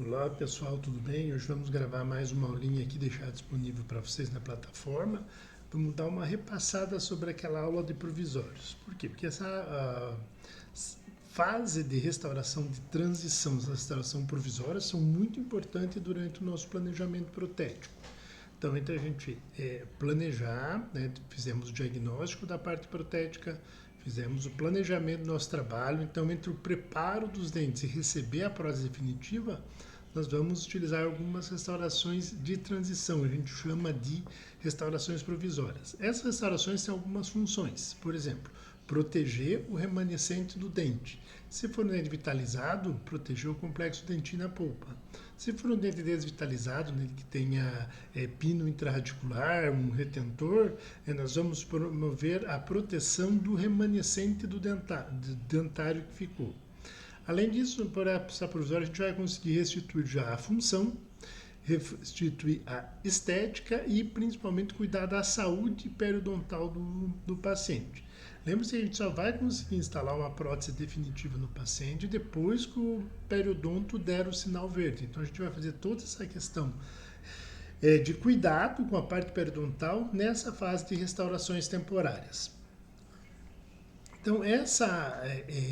Olá pessoal, tudo bem? Hoje vamos gravar mais uma aulinha aqui, deixar disponível para vocês na plataforma. Vamos dar uma repassada sobre aquela aula de provisórios. Por quê? Porque essa fase de restauração de transição, restauração provisória, são muito importantes durante o nosso planejamento protético. Então, entre a gente planejar, né, fizemos o diagnóstico da parte protética, fizemos o planejamento do nosso trabalho. Então, entre o preparo dos dentes e receber a prótese definitiva, nós vamos utilizar algumas restaurações de transição, a gente chama de restaurações provisórias. Essas restaurações têm algumas funções, por exemplo, proteger o remanescente do dente. Se for um dente vitalizado, proteger o complexo dentina polpa. Se for um dente desvitalizado, né, que tenha pino intrarradicular, um retentor, nós vamos promover a proteção do remanescente do dentário que ficou. Além disso, para essa provisória, a gente vai conseguir restituir já a função, restituir a estética e principalmente cuidar da saúde periodontal do paciente. Lembre-se que a gente só vai conseguir instalar uma prótese definitiva no paciente depois que o periodonto der o sinal verde. Então a gente vai fazer toda essa questão de cuidado com a parte periodontal nessa fase de restaurações temporárias. Então, essa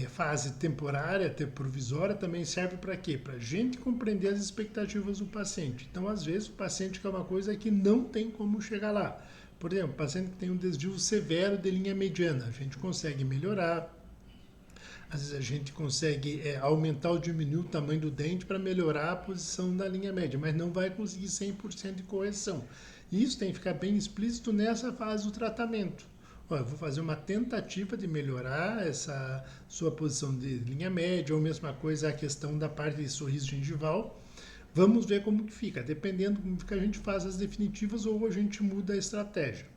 fase temporária, provisória, também serve para quê? Para a gente compreender as expectativas do paciente. Então, às vezes, o paciente quer uma coisa que não tem como chegar lá. Por exemplo, o paciente que tem um desvio severo de linha mediana, a gente consegue melhorar. Às vezes, a gente consegue aumentar ou diminuir o tamanho do dente para melhorar a posição da linha média, mas não vai conseguir 100% de correção. E isso tem que ficar bem explícito nessa fase do tratamento. Eu vou fazer uma tentativa de melhorar essa sua posição de linha média, ou mesma coisa a questão da parte de sorriso gengival. Vamos ver como que fica. Dependendo como que a gente faz as definitivas ou a gente muda a estratégia.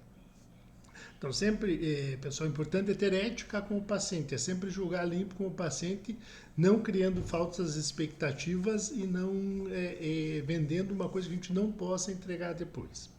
Então, sempre, pessoal, importante é ter ética com o paciente, é sempre julgar limpo com o paciente, não criando falsas expectativas e não vendendo uma coisa que a gente não possa entregar depois.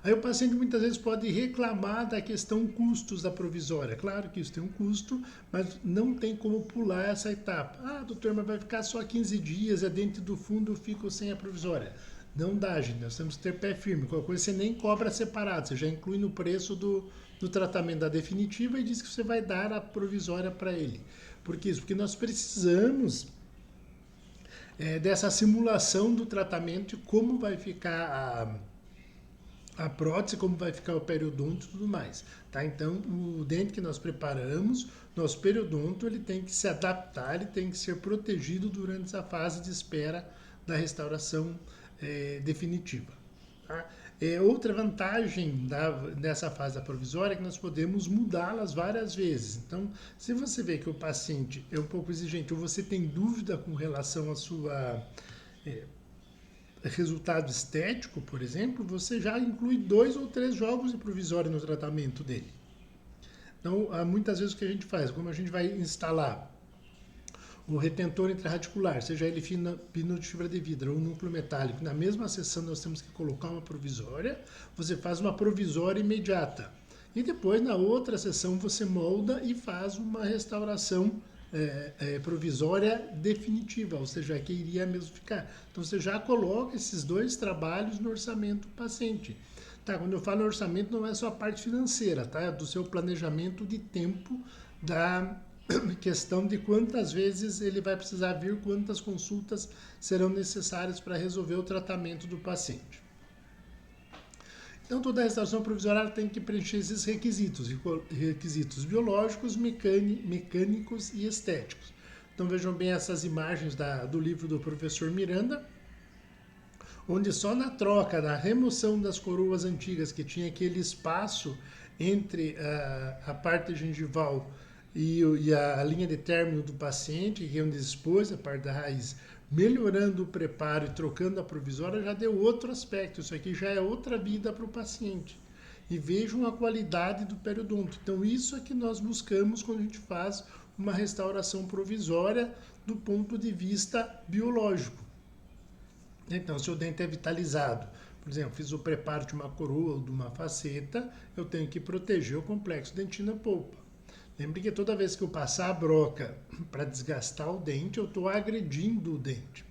Aí o paciente muitas vezes pode reclamar da questão custos da provisória. Claro que isso tem um custo, mas não tem como pular essa etapa. Ah, doutor, mas vai ficar só 15 dias, é dente do fundo, eu fico sem a provisória. Não dá, gente, nós temos que ter pé firme. Qualquer coisa você nem cobra separado, você já inclui no preço do tratamento da definitiva e diz que você vai dar a provisória para ele. Por que isso? Porque nós precisamos dessa simulação do tratamento e como vai ficar a prótese, como vai ficar o periodonto e tudo mais, tá? Então, o dente que nós preparamos, nosso periodonto, ele tem que se adaptar, ele tem que ser protegido durante essa fase de espera da restauração definitiva, tá? Outra vantagem dessa fase da provisória é que nós podemos mudá-las várias vezes. Então, se você vê que o paciente é um pouco exigente ou você tem dúvida com relação à sua resultado estético, por exemplo, você já inclui 2 ou 3 jogos de provisório no tratamento dele. Então, muitas vezes o que a gente faz, como a gente vai instalar o retentor intrarradicular, seja ele pino de fibra de vidro ou núcleo metálico, na mesma sessão nós temos que colocar uma provisória, você faz uma provisória imediata. E depois, na outra sessão, você molda e faz uma restauração provisória definitiva, ou seja, que iria mesmo ficar. Então, você já coloca esses 2 trabalhos no orçamento do paciente. Tá, quando eu falo orçamento, não é só a parte financeira, tá? É do seu planejamento de tempo, da questão de quantas vezes ele vai precisar vir, quantas consultas serão necessárias para resolver o tratamento do paciente. Então, toda a restauração provisória tem que preencher esses requisitos biológicos, mecânicos e estéticos. Então, vejam bem essas imagens do livro do professor Miranda, onde só na troca, na remoção das coroas antigas, que tinha aquele espaço entre a parte gengival e a linha de término do paciente, que é onde expôs a parte da raiz, melhorando o preparo e trocando a provisória, já deu outro aspecto. Isso aqui já é outra vida para o paciente. E vejam a qualidade do periodonto. Então, isso é que nós buscamos quando a gente faz uma restauração provisória do ponto de vista biológico. Então, se o dente é vitalizado, por exemplo, fiz o preparo de uma coroa ou de uma faceta, eu tenho que proteger o complexo dentina polpa. Lembre que toda vez que eu passar a broca para desgastar o dente, eu estou agredindo o dente.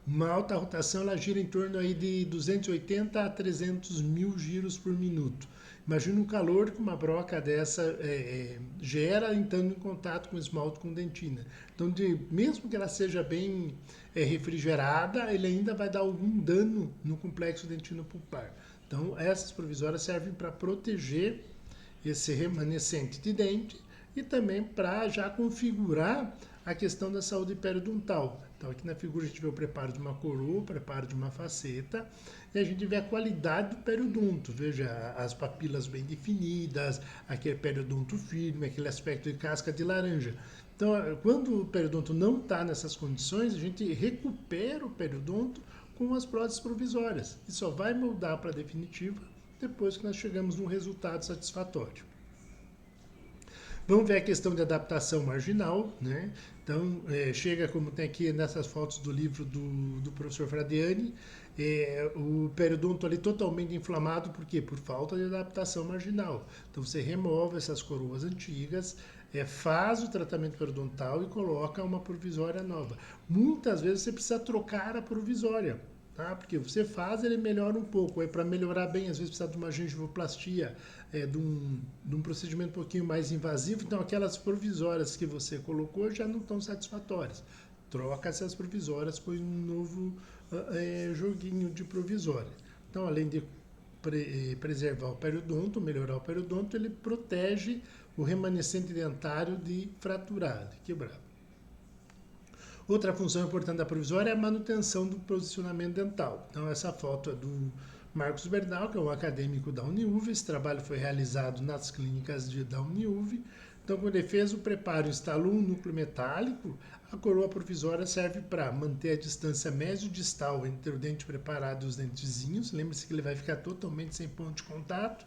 Uma alta rotação ela gira em torno aí de 280 a 300 mil giros por minuto. Imagina o calor que uma broca dessa gera entrando em contato com o esmalte com dentina. Então, mesmo que ela seja bem refrigerada, ele ainda vai dar algum dano no complexo dentino pulpar. Então, essas provisórias servem para proteger esse remanescente de dente e também para já configurar a questão da saúde periodontal. Então, aqui na figura a gente vê o preparo de uma coroa, o preparo de uma faceta, e a gente vê a qualidade do periodonto. Veja, as papilas bem definidas, aquele periodonto firme, aquele aspecto de casca de laranja. Então, quando o periodonto não está nessas condições, a gente recupera o periodonto com as próteses provisórias. E só vai moldar para a definitiva depois que nós chegamos num resultado satisfatório. Vamos ver a questão de adaptação marginal, né? Então, chega como tem aqui nessas fotos do livro do professor Fradiani, o periodonto ali totalmente inflamado, por quê? Por falta de adaptação marginal. Então, você remove essas coroas antigas, faz o tratamento periodontal e coloca uma provisória nova. Muitas vezes você precisa trocar a provisória. Tá? Porque você faz, ele melhora um pouco. Para melhorar bem, às vezes precisa de uma gengivoplastia, de um procedimento um pouquinho mais invasivo. Então, aquelas provisórias que você colocou já não estão satisfatórias. Troca essas provisórias, põe um novo joguinho de provisória. Então, além de preservar o periodonto, melhorar o periodonto, ele protege o remanescente dentário de fraturado, quebrado. Outra função importante da provisória é a manutenção do posicionamento dental. Então, essa foto é do Marcos Bernal, que é um acadêmico da Uniuv. Esse trabalho foi realizado nas clínicas da Uniuv. Então, quando ele fez o preparo, instalou um núcleo metálico, a coroa provisória serve para manter a distância mesodistal entre o dente preparado e os dentezinhos. Lembre-se que ele vai ficar totalmente sem ponto de contato.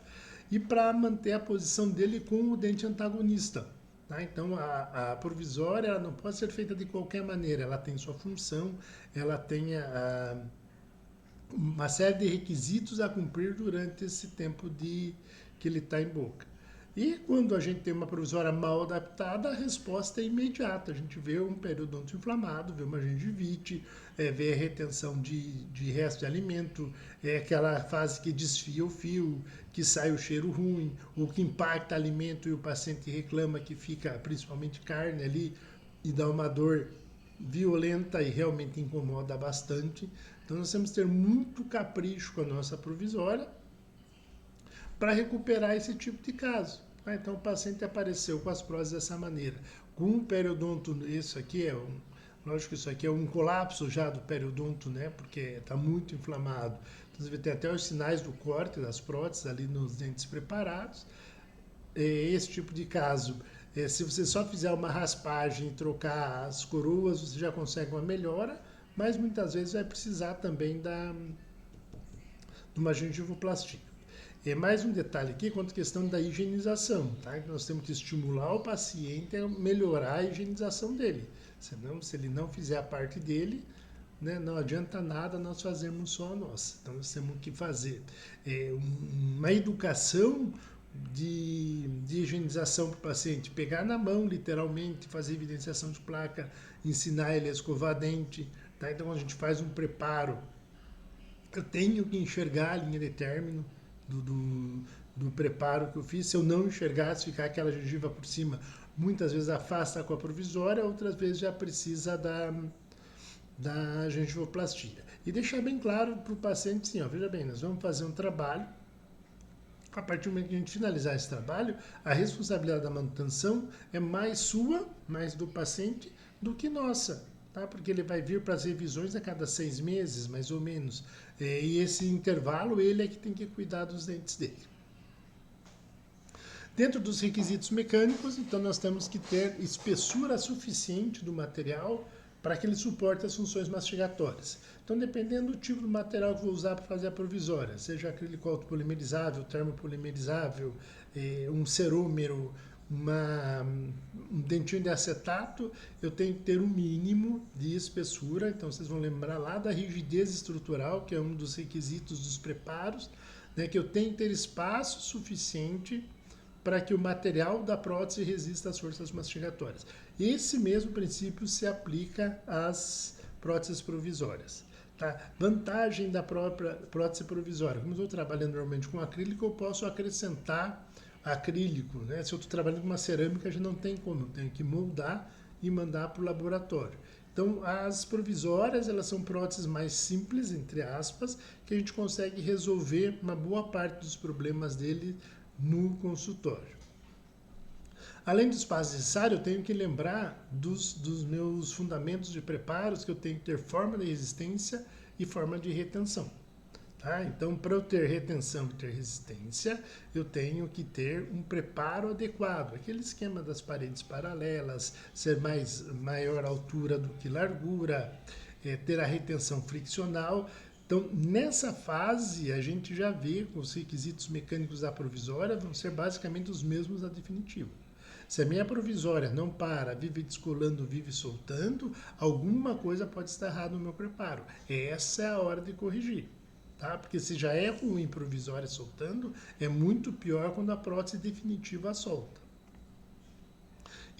E para manter a posição dele com o dente antagonista. Tá? Então, a provisória ela não pode ser feita de qualquer maneira, ela tem sua função, ela tem uma série de requisitos a cumprir durante esse tempo que ele está em boca. E quando a gente tem uma provisória mal adaptada, a resposta é imediata. A gente vê um periodonto inflamado, vê uma gengivite, vê a retenção de resto de alimento, aquela fase que desfia o fio, que sai o cheiro ruim, ou que impacta alimento e o paciente reclama que fica principalmente carne ali e dá uma dor violenta e realmente incomoda bastante. Então nós temos que ter muito capricho com a nossa provisória para recuperar esse tipo de caso. Então o paciente apareceu com as próteses dessa maneira, com um periodonto, lógico que isso aqui é um colapso já do periodonto, né, porque está muito inflamado. Então você tem até os sinais do corte das próteses ali nos dentes preparados. Esse tipo de caso, se você só fizer uma raspagem e trocar as coroas, você já consegue uma melhora, mas muitas vezes vai precisar também de uma gengivoplastia. Mais um detalhe aqui quanto à questão da higienização, tá? Nós temos que estimular o paciente a melhorar a higienização dele. Senão, se ele não fizer a parte dele, né, não adianta nada nós fazermos só a nossa. Então, nós temos que fazer uma educação de higienização para o paciente, pegar na mão, literalmente, fazer evidenciação de placa, ensinar ele a escovar dente. Tá? Então, a gente faz um preparo. Eu tenho que enxergar a linha de término do preparo que eu fiz. Se eu não enxergar, se ficar aquela gengiva por cima, muitas vezes afasta com a provisória, outras vezes já precisa da gengivoplastia. E deixar bem claro para o paciente, sim, veja bem, nós vamos fazer um trabalho, a partir do momento que a gente finalizar esse trabalho, a responsabilidade da manutenção é mais sua, mais do paciente, do que nossa. Tá? Porque ele vai vir para as revisões a cada 6 meses, mais ou menos. E esse intervalo, ele é que tem que cuidar dos dentes dele. Dentro dos requisitos mecânicos, então nós temos que ter espessura suficiente do material para que ele suporte as funções mastigatórias. Então, dependendo do tipo de material que eu vou usar para fazer a provisória, seja acrílico autopolimerizável, termopolimerizável, um cerômero, um dentinho de acetato, eu tenho que ter um mínimo de espessura. Então vocês vão lembrar lá da rigidez estrutural, que é um dos requisitos dos preparos, né, que eu tenho que ter espaço suficiente para que o material da prótese resista às forças mastigatórias. Esse mesmo princípio se aplica às próteses provisórias. Tá? Vantagem da própria prótese provisória. Como eu estou trabalhando normalmente com acrílico, eu posso acrescentar acrílico. Né? Se eu estou trabalhando com uma cerâmica, já não tem como. Eu tenho que moldar e mandar para o laboratório. Então, as provisórias, elas são próteses mais simples, entre aspas, que a gente consegue resolver uma boa parte dos problemas dele no consultório. Além do espaço necessário, eu tenho que lembrar dos meus fundamentos de preparos, que eu tenho que ter forma de resistência e forma de retenção. Tá? Então, para eu ter retenção e ter resistência, eu tenho que ter um preparo adequado. Aquele esquema das paredes paralelas, ser maior altura do que largura, ter a retenção friccional. Então, nessa fase, a gente já vê que os requisitos mecânicos da provisória vão ser basicamente os mesmos da definitiva. Se a minha provisória não para, vive descolando, vive soltando, alguma coisa pode estar errada no meu preparo. Essa é a hora de corrigir. Tá? Porque se já é ruim provisória soltando, é muito pior quando a prótese definitiva solta.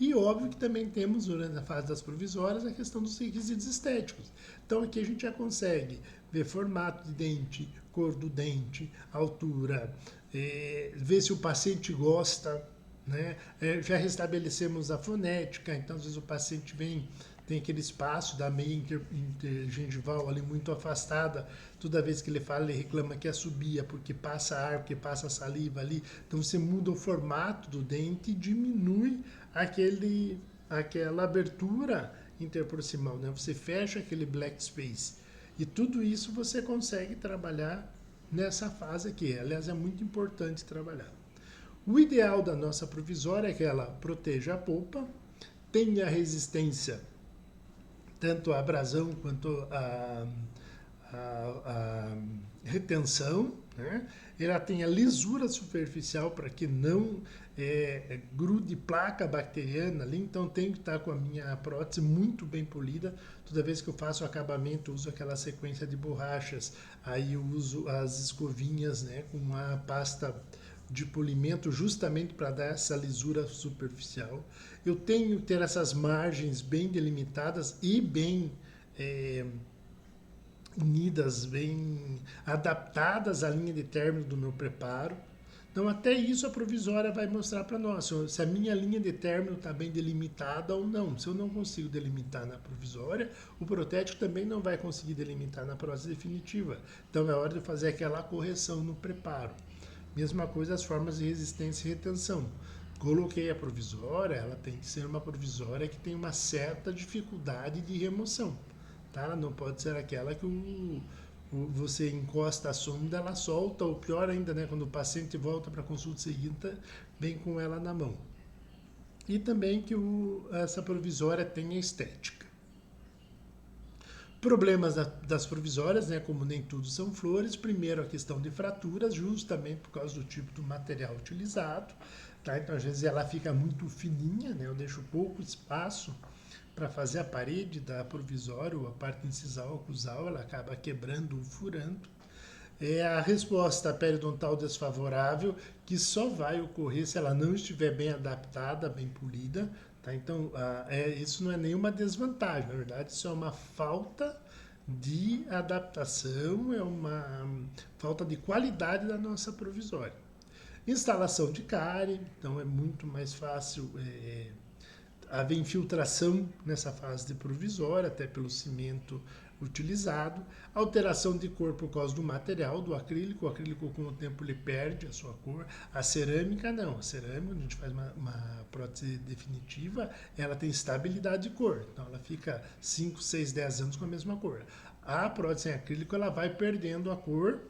E óbvio que também temos, durante a fase das provisórias, a questão dos requisitos estéticos. Então aqui a gente já consegue ver formato de dente, cor do dente, altura, ver se o paciente gosta. Né? Já restabelecemos a fonética, então às vezes o paciente tem aquele espaço da meia intergengival ali muito afastada, toda vez que ele fala ele reclama que assobia, porque passa ar, porque passa saliva ali, então você muda o formato do dente e diminui aquela abertura interproximal, né? Você fecha aquele black space, e tudo isso você consegue trabalhar nessa fase aqui, aliás é muito importante trabalhar. O ideal da nossa provisória é que ela proteja a polpa, tenha resistência tanto à abrasão quanto à retenção, né? Ela tenha lisura superficial para que não grude placa bacteriana ali, então tenho que estar com a minha prótese muito bem polida. Toda vez que eu faço o acabamento, eu uso aquela sequência de borrachas, aí eu uso as escovinhas, né, com a pasta de polimento justamente para dar essa lisura superficial. Eu tenho que ter essas margens bem delimitadas e bem unidas, bem adaptadas à linha de término do meu preparo. Então até isso a provisória vai mostrar para nós, se a minha linha de término está bem delimitada ou não. Se eu não consigo delimitar na provisória, o protético também não vai conseguir delimitar na prótese definitiva. Então é hora de fazer aquela correção no preparo. Mesma coisa as formas de resistência e retenção. Coloquei a provisória, ela tem que ser uma provisória que tem uma certa dificuldade de remoção. Tá? Ela não pode ser aquela que você encosta a sonda, ela solta, ou pior ainda, né, quando o paciente volta para a consulta seguinte, vem com ela na mão. E também que essa provisória tenha estética. Problemas das provisórias, né, como nem tudo são flores. Primeiro, a questão de fraturas, justamente por causa do tipo do material utilizado. Tá? Então, às vezes, ela fica muito fininha, né? Eu deixo pouco espaço para fazer a parede da provisória, ou a parte incisal, oclusal, ela acaba quebrando ou furando. A resposta periodontal desfavorável, que só vai ocorrer se ela não estiver bem adaptada, bem polida. Tá? Então, isso não é nenhuma desvantagem, na verdade, isso é uma falta de adaptação, é uma falta de qualidade da nossa provisória. Instalação de cárie, então é muito mais fácil haver infiltração nessa fase de provisória, até pelo cimento utilizado. Alteração de cor por causa do material, do acrílico. O acrílico, com o tempo, ele perde a sua cor. A cerâmica, não. A cerâmica, quando a gente faz uma prótese definitiva, ela tem estabilidade de cor. Então, ela fica 5, 6, 10 anos com a mesma cor. A prótese em acrílico, ela vai perdendo a cor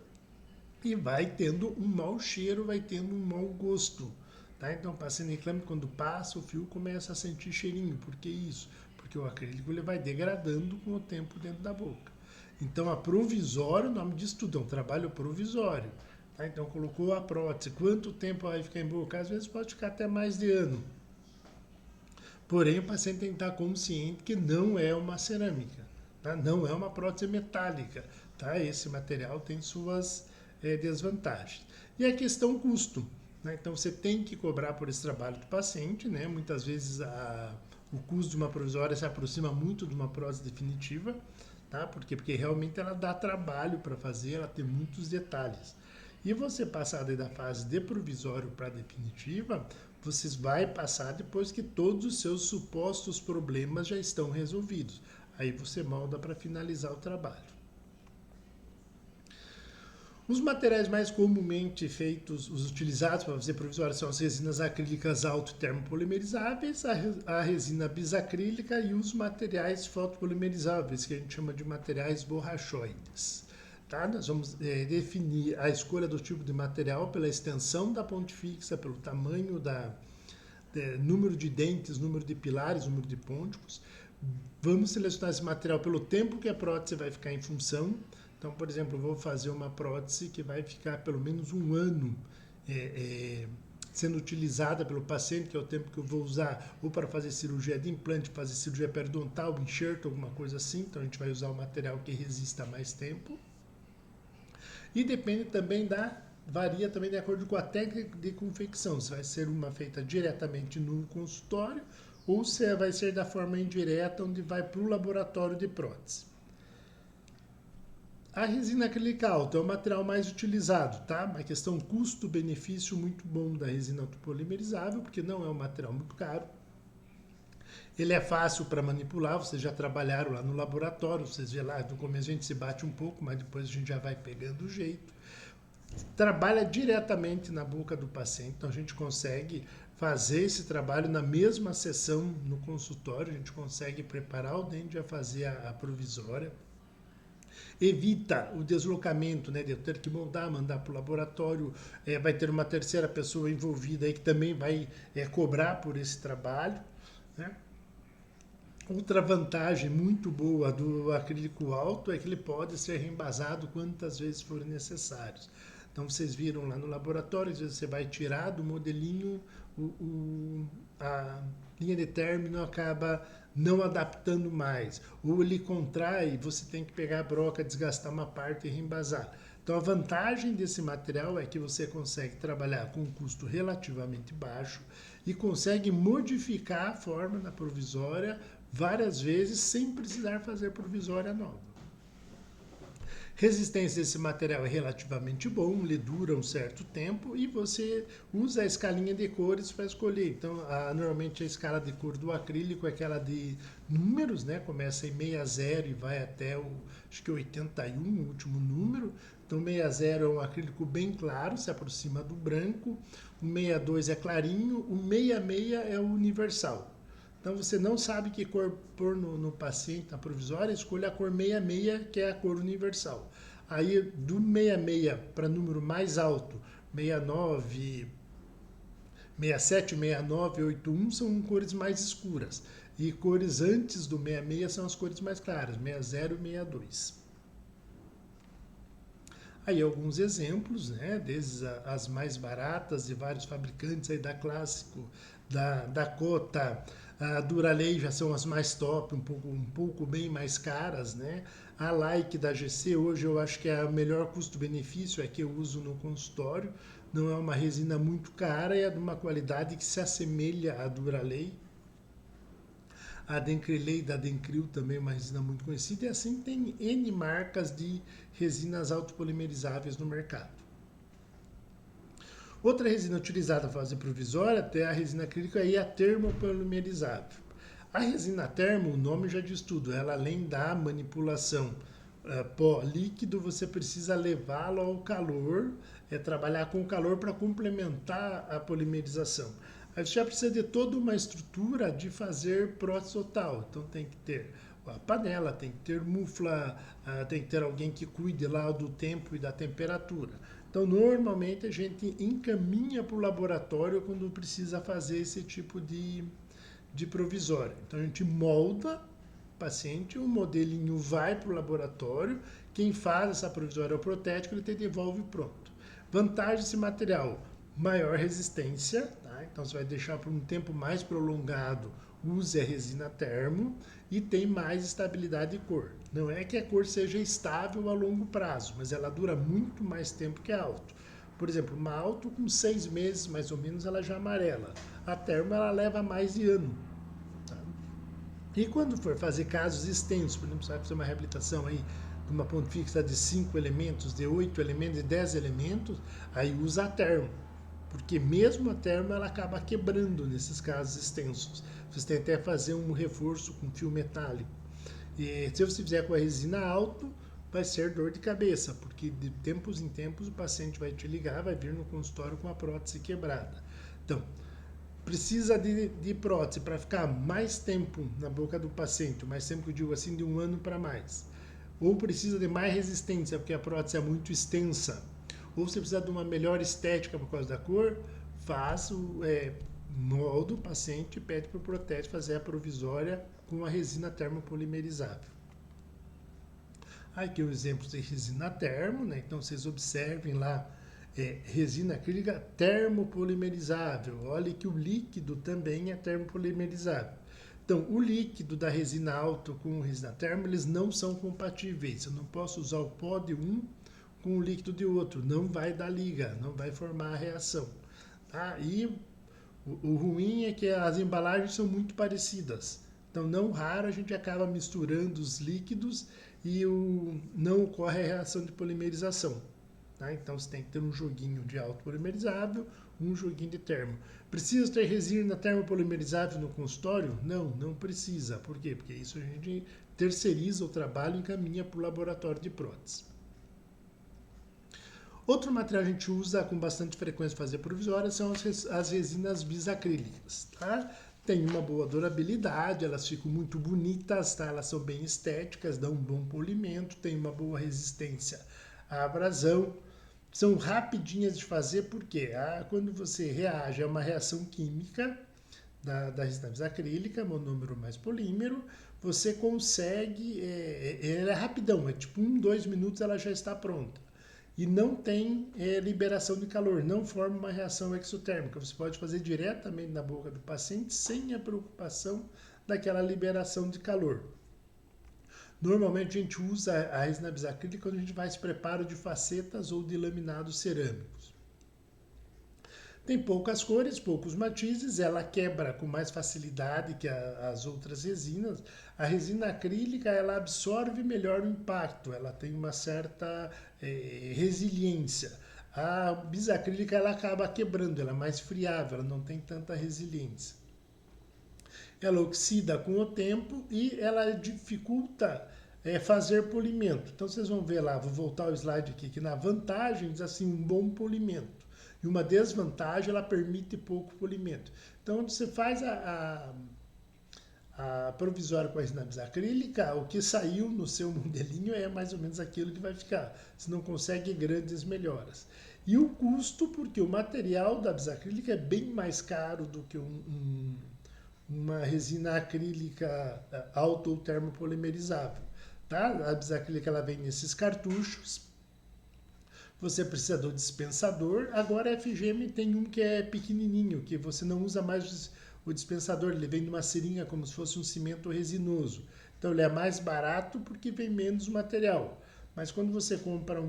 e vai tendo um mau cheiro, vai tendo um mau gosto. Tá? Então, o paciente reclama que quando passa o fio começa a sentir cheirinho. Por que isso? Porque o acrílico ele vai degradando com o tempo dentro da boca. Então, a provisória, o nome disso tudo é um trabalho provisório. Tá? Então, colocou a prótese. Quanto tempo vai ficar em boca? Às vezes pode ficar até mais de ano. Porém, o paciente tem que estar consciente que não é uma cerâmica. Tá? Não é uma prótese metálica. Tá? Esse material tem suas desvantagens. E a questão custo. né? Então você tem que cobrar por esse trabalho do paciente, né? Muitas vezes o custo de uma provisória se aproxima muito de uma prótese definitiva, tá? Por quê? Porque realmente ela dá trabalho para fazer, ela tem muitos detalhes. E você passar daí da fase de provisório para definitiva, você vai passar depois que todos os seus supostos problemas já estão resolvidos. Aí você molda para finalizar o trabalho. Os materiais mais comumente feitos, os utilizados para fazer provisório são as resinas acrílicas auto e termopolimerizáveis, a resina bisacrílica e os materiais fotopolimerizáveis, que a gente chama de materiais borrachoides. Tá? Nós vamos definir a escolha do tipo de material pela extensão da ponte fixa, pelo tamanho número de dentes, número de pilares, número de pônticos. Vamos selecionar esse material pelo tempo que a prótese vai ficar em função. Então, por exemplo, eu vou fazer uma prótese que vai ficar pelo menos um ano sendo utilizada pelo paciente, que é o tempo que eu vou usar ou para fazer cirurgia de implante, fazer cirurgia periodontal, enxerto, alguma coisa assim. Então, a gente vai usar o material que resista mais tempo. E depende também varia também de acordo com a técnica de confecção. Se vai ser uma feita diretamente no consultório ou se vai ser da forma indireta, onde vai para o laboratório de prótese. A resina acrílica alta é o material mais utilizado, tá? Uma questão custo-benefício muito bom da resina autopolimerizável, porque não é um material muito caro. Ele é fácil para manipular, vocês já trabalharam lá no laboratório, vocês vê lá, no começo a gente se bate um pouco, mas depois a gente já vai pegando o jeito. Trabalha diretamente na boca do paciente, então a gente consegue fazer esse trabalho na mesma sessão no consultório, a gente consegue preparar o dente e fazer a provisória. Evita o deslocamento, né, de eu ter que moldar, mandar para o laboratório, vai ter uma terceira pessoa envolvida aí que também vai cobrar por esse trabalho, né? Outra vantagem muito boa do acrílico alto é que ele pode ser reembasado quantas vezes forem necessários. Então vocês viram lá no laboratório, às vezes você vai tirar do modelinho, a linha de término acaba não adaptando mais, ou ele contrai, você tem que pegar a broca, desgastar uma parte e reembasar. Então a vantagem desse material é que você consegue trabalhar com um custo relativamente baixo e consegue modificar a forma da provisória várias vezes sem precisar fazer provisória nova. Resistência desse material é relativamente bom, ele dura um certo tempo e você usa a escalinha de cores para escolher. Então, normalmente a escala de cor do acrílico é aquela de números, né? Começa em 60 e vai até acho que 81, o último número. Então, 60 é um acrílico bem claro, se aproxima do branco. O 62 é clarinho, o 66 é o universal. Então, você não sabe que cor pôr no paciente, na provisória, escolha a cor 66, que é a cor universal. Aí, do 66 para número mais alto, 69, 67, 69, 81, são cores mais escuras. E cores antes do 66 são as cores mais claras, 60 e 62. Aí alguns exemplos, né, desde as mais baratas de vários fabricantes, aí da Clássico, da Cota, a Duralei já são as mais top, um pouco bem mais caras, né? A Like da GC hoje eu acho que é a melhor custo-benefício, é que eu uso no consultório, não é uma resina muito cara e é de uma qualidade que se assemelha à Duralei. A Dencrelei da Dencril também é uma resina muito conhecida e assim tem N marcas de resinas autopolimerizáveis no mercado. Outra resina utilizada para fazer provisória até a resina acrílica é a termopolimerizável. A resina termo, o nome já diz tudo, ela além da manipulação pó líquido, você precisa levá-lo ao calor, trabalhar com o calor para complementar a polimerização. Aí você já precisa de toda uma estrutura de fazer prótese total. Então tem que ter a panela, tem que ter mufla, tem que ter alguém que cuide lá do tempo e da temperatura. Então normalmente a gente encaminha para o laboratório quando precisa fazer esse tipo de provisório. Então a gente molda o paciente, o modelinho vai para o laboratório, quem faz essa provisória é o protético, ele te devolve pronto. Vantagem desse material, maior resistência, tá? Então você vai deixar por um tempo mais prolongado, use a resina termo e tem mais estabilidade de cor. Não é que a cor seja estável a longo prazo, mas ela dura muito mais tempo que a alto. Por exemplo, uma auto com 6 meses, mais ou menos, ela já amarela. A termo, ela leva mais de ano. Tá? E quando for fazer casos extensos, por exemplo, você vai fazer uma reabilitação aí de uma ponto fixa de 5 elementos, de 8 elementos, de 10 elementos, aí usa a termo. Porque mesmo a termo ela acaba quebrando nesses casos extensos. Você tem até fazer um reforço com fio metálico. E se você fizer com a resina alto, vai ser dor de cabeça, porque de tempos em tempos o paciente vai te ligar, vai vir no consultório com a prótese quebrada. Então, precisa de prótese para ficar mais tempo na boca do paciente, mais tempo que eu digo assim, de 1 ano para mais. Ou precisa de mais resistência, porque a prótese é muito extensa. Ou você precisa de uma melhor estética por causa da cor, faz o molda o paciente e pede para o protético fazer a provisória com a resina termopolimerizável. Aqui o exemplo de resina termo, né? Então vocês observem lá, resina acrílica termopolimerizável. Olha que o líquido também é termopolimerizável. Então, o líquido da resina alto com resina termo, eles não são compatíveis. Eu não posso usar o pó de um com o líquido de outro. Não vai dar liga, não vai formar a reação. Tá? E o ruim é que as embalagens são muito parecidas. Então, não raro, a gente acaba misturando os líquidos e não ocorre a reação de polimerização. Tá? Então, você tem que ter um joguinho de autopolimerizável, um joguinho de termo. Precisa ter resina termopolimerizável no consultório? Não, não precisa. Por quê? Porque isso a gente terceiriza o trabalho e encaminha para o laboratório de prótese. Outro material que a gente usa com bastante frequência para fazer provisória são as resinas bisacrílicas. Tá? Tem uma boa durabilidade, elas ficam muito bonitas, tá? Elas são bem estéticas, dão um bom polimento, tem uma boa resistência à abrasão. São rapidinhas de fazer porque quando você reage a uma reação química da resina bisacrílica, monômero mais polímero, você consegue, ela é rapidão, é tipo 2 minutos ela já está pronta. E não tem liberação de calor, não forma uma reação exotérmica. Você pode fazer diretamente na boca do paciente sem a preocupação daquela liberação de calor. Normalmente a gente usa a resina bisacrílica quando a gente faz preparo de facetas ou de laminados cerâmicos. Tem poucas cores, poucos matizes, ela quebra com mais facilidade que as outras resinas. A resina acrílica ela absorve melhor o impacto, ela tem uma certa resiliência. A bisacrílica ela acaba quebrando, ela é mais friável, ela não tem tanta resiliência. Ela oxida com o tempo e ela dificulta fazer polimento. Então vocês vão ver lá, vou voltar ao slide aqui, que na vantagem diz assim, um bom polimento. E uma desvantagem, ela permite pouco polimento. Então, quando você faz a provisória com a resina bisacrílica, o que saiu no seu modelinho é mais ou menos aquilo que vai ficar. Você não consegue grandes melhoras. E o custo, porque o material da bisacrílica é bem mais caro do que uma resina acrílica auto ou termopolimerizável. Tá? A bisacrílica ela vem nesses cartuchos. Você precisa do dispensador. Agora a FGM tem um que é pequenininho, que você não usa mais o dispensador. Ele vem numa seringa como se fosse um cimento resinoso. Então ele é mais barato porque vem menos material. Mas quando você compra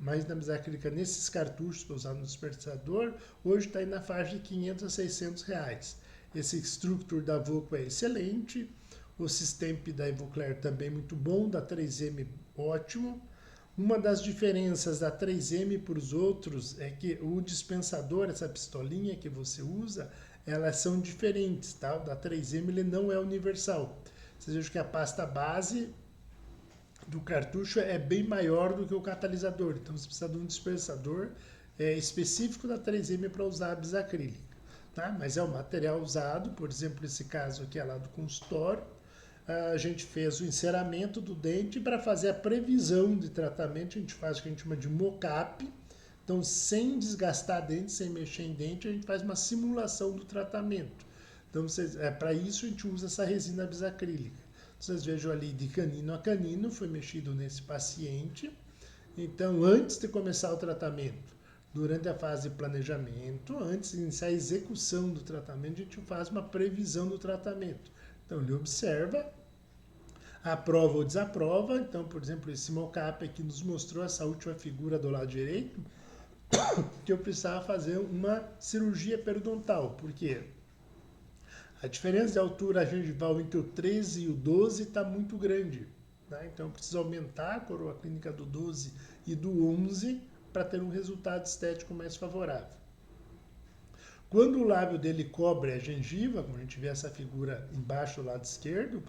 mais na bisacrílica nesses cartuchos para usar no dispensador, hoje está aí na faixa de 500 a 600 reais. Esse Structure da Volco é excelente. O Systemp da Evoclair também muito bom, da 3M ótimo. Uma das diferenças da 3M para os outros é que o dispensador, essa pistolinha que você usa, elas são diferentes, tá? O da 3M ele não é universal. Vocês vejam que a pasta base do cartucho é bem maior do que o catalisador. Então você precisa de um dispensador específico da 3M para usar a bisacrílica. Tá? Mas é um material usado, por exemplo, esse caso aqui é lá do consultório. A gente fez o enceramento do dente para fazer a previsão de tratamento. A gente faz o que a gente chama de mock-up. Então, sem desgastar dente, sem mexer em dente, a gente faz uma simulação do tratamento. Então, para isso a gente usa essa resina bisacrílica. Vocês vejam ali de canino a canino, foi mexido nesse paciente. Então, antes de começar o tratamento, durante a fase de planejamento, antes de iniciar a execução do tratamento, a gente faz uma previsão do tratamento. Então, ele observa, aprova ou desaprova. Então, por exemplo, esse mockup aqui nos mostrou essa última figura do lado direito. que eu precisava fazer uma cirurgia periodontal, porque a diferença de altura gengival entre o 13 e o 12 está muito grande. Tá? Então eu preciso aumentar a coroa clínica do 12 e do 11 para ter um resultado estético mais favorável. Quando o lábio dele cobre a gengiva, como a gente vê essa figura embaixo do lado esquerdo,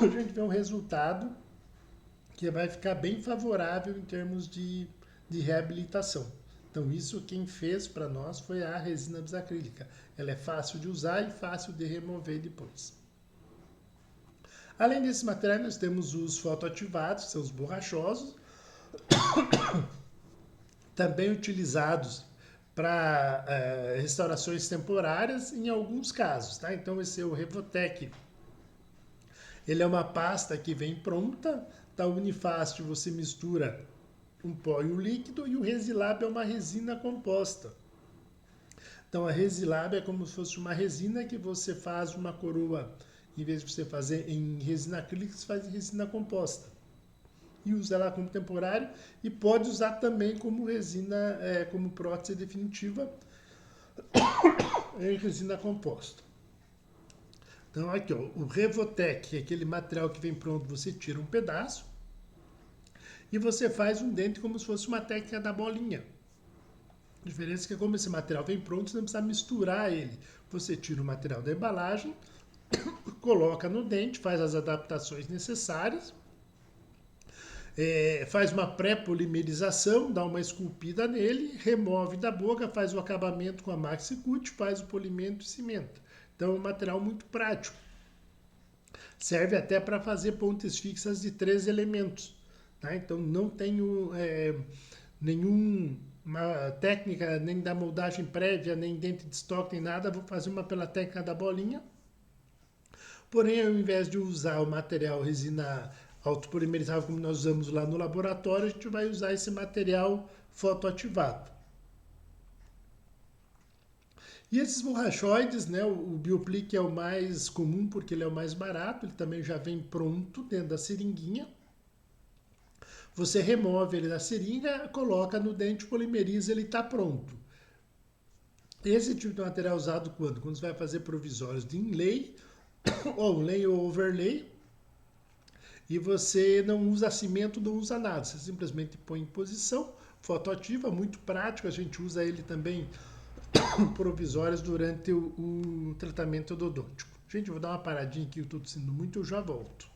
a gente vê um resultado que vai ficar bem favorável em termos de reabilitação. Então isso quem fez para nós foi a resina desacrílica. Ela é fácil de usar e fácil de remover depois. Além desses materiais, nós temos os fotoativados, que são os borrachosos, também utilizados para restaurações temporárias em alguns casos. Tá? Então esse é o Revotec. Ele é uma pasta que vem pronta, tá? O Unifast você mistura um pó e um líquido, e o Resilab é uma resina composta. Então a Resilab é como se fosse uma resina que você faz uma coroa, em vez de você fazer em resina acrílica, você faz em resina composta. E usa ela como temporário e pode usar também como resina, como prótese definitiva em resina composta. Então aqui, ó, o Revotec é aquele material que vem pronto, você tira um pedaço e você faz um dente como se fosse uma técnica da bolinha. A diferença é que como esse material vem pronto, você não precisa misturar ele. Você tira o material da embalagem, coloca no dente, faz as adaptações necessárias, faz uma pré-polimerização, dá uma esculpida nele, remove da boca, faz o acabamento com a Maxi-Cut, faz o polimento e cimenta. Então é um material muito prático. Serve até para fazer pontes fixas de 3 elementos. Tá? Então não tenho nenhuma técnica, nem da moldagem prévia, nem dente de estoque, nem nada. Vou fazer uma pela técnica da bolinha. Porém, ao invés de usar o material resina autopolimerizável como nós usamos lá no laboratório, a gente vai usar esse material fotoativado. E esses borrachoides, né, o Bioplique é o mais comum porque ele é o mais barato, ele também já vem pronto dentro da seringuinha. Você remove ele da seringa, coloca no dente, polimeriza, ele está pronto. Esse tipo de material é usado quando? Quando você vai fazer provisórios de inlay, ou lay ou overlay, e você não usa cimento, não usa nada, você simplesmente põe em posição, fotoativa, muito prático, a gente usa ele também provisórias durante o tratamento odontológico. Gente, eu vou dar uma paradinha aqui, eu estou tossindo muito, eu já volto.